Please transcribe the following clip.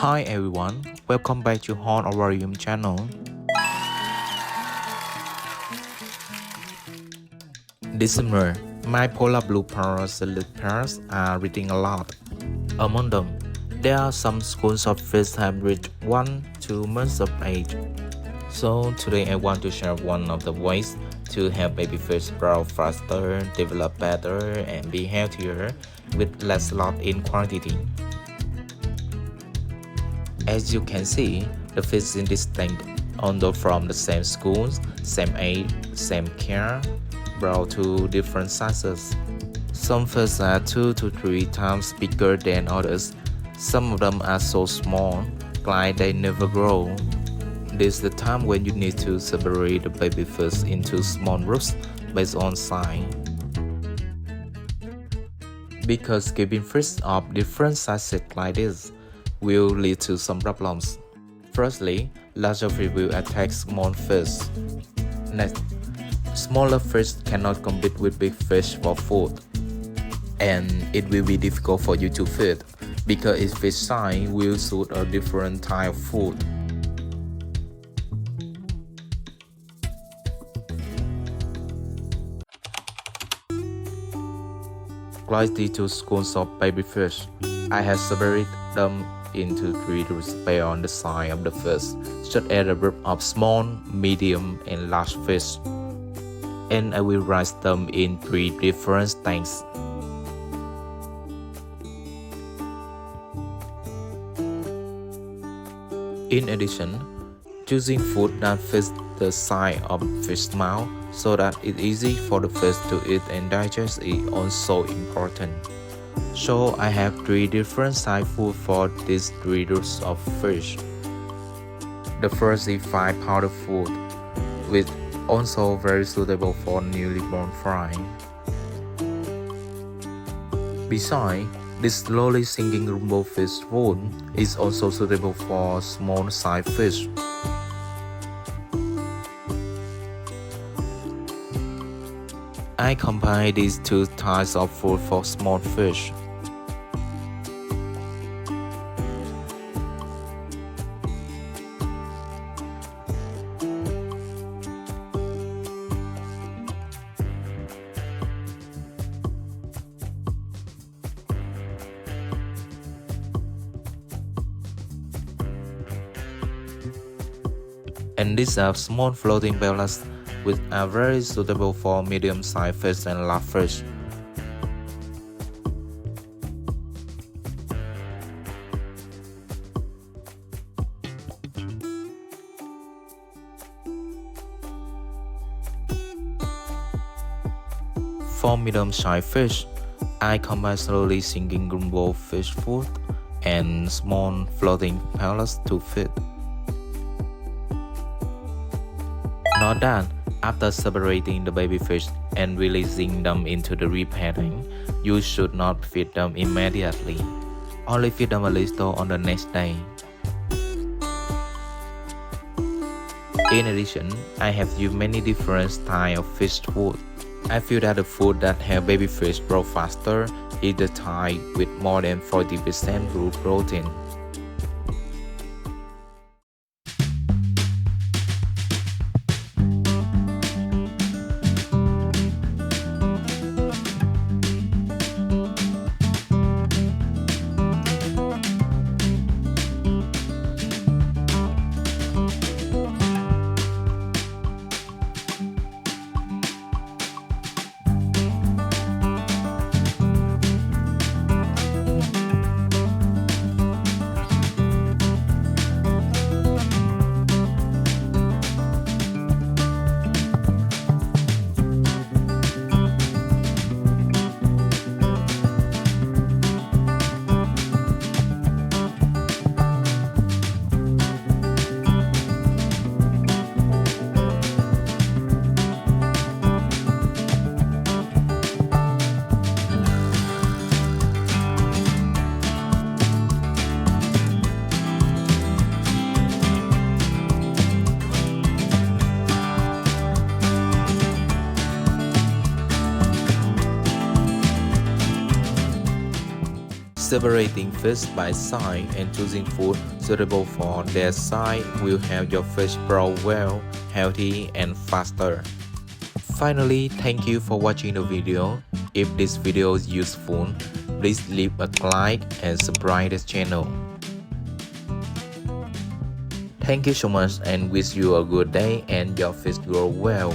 Hi everyone, welcome back to Horn Aquarium channel. This summer, my polar blue Parrot Cichlid pairs are breeding a lot. Among them, there are some schools of fish have reached 1-2 months of age. So today I want to share one of the ways to help baby fish grow faster, develop better, and be healthier with less lot in quantity. As you can see, the fish is distinct, although from the same schools, same age, same care, grow to different sizes. Some fish are 2 to 3 times bigger than others. Some of them are so small, like they never grow. This is the time when you need to separate the baby fish into small groups based on size. Because keeping fish of different sizes like this will lead to some problems. Firstly, larger fish will attack small fish. Next, smaller fish cannot compete with big fish for food, and it will be difficult for you to feed because each fish size will suit a different type of food. Like these 2 schools of baby fish, I have separated them into 3 groups based on the size of the fish, such as a group of small, medium, and large fish. And I will raise them in 3 different tanks. In addition, choosing food that fits the size of fish mouth so that it's easy for the fish to eat and digest is also important. So I have 3 different size food for these 3 groups of fish. The first is 5 powder food, which also very suitable for newly born fry. Besides, this slowly sinking rainbow fish food is also suitable for small size fish. I combine these 2 types of food for small fish. And these are small floating ballasts which are very suitable for medium-sized fish and large fish. For medium-sized fish, I combine slowly sinking rainbow fish food and small floating pellets to feed. Note that after separating the baby fish and releasing them into the repadding, you should not feed them immediately. Only feed them a little on the next day. In addition, I have used many different styles of fish food. I feel that the food that help baby fish grow faster is the type with more than 40% raw protein. Separating fish by size and choosing food suitable for their size will help your fish grow well, healthy, and faster. Finally, thank you for watching the video. If this video is useful, please leave a like and subscribe this channel. Thank you so much and wish you a good day and your fish grow well.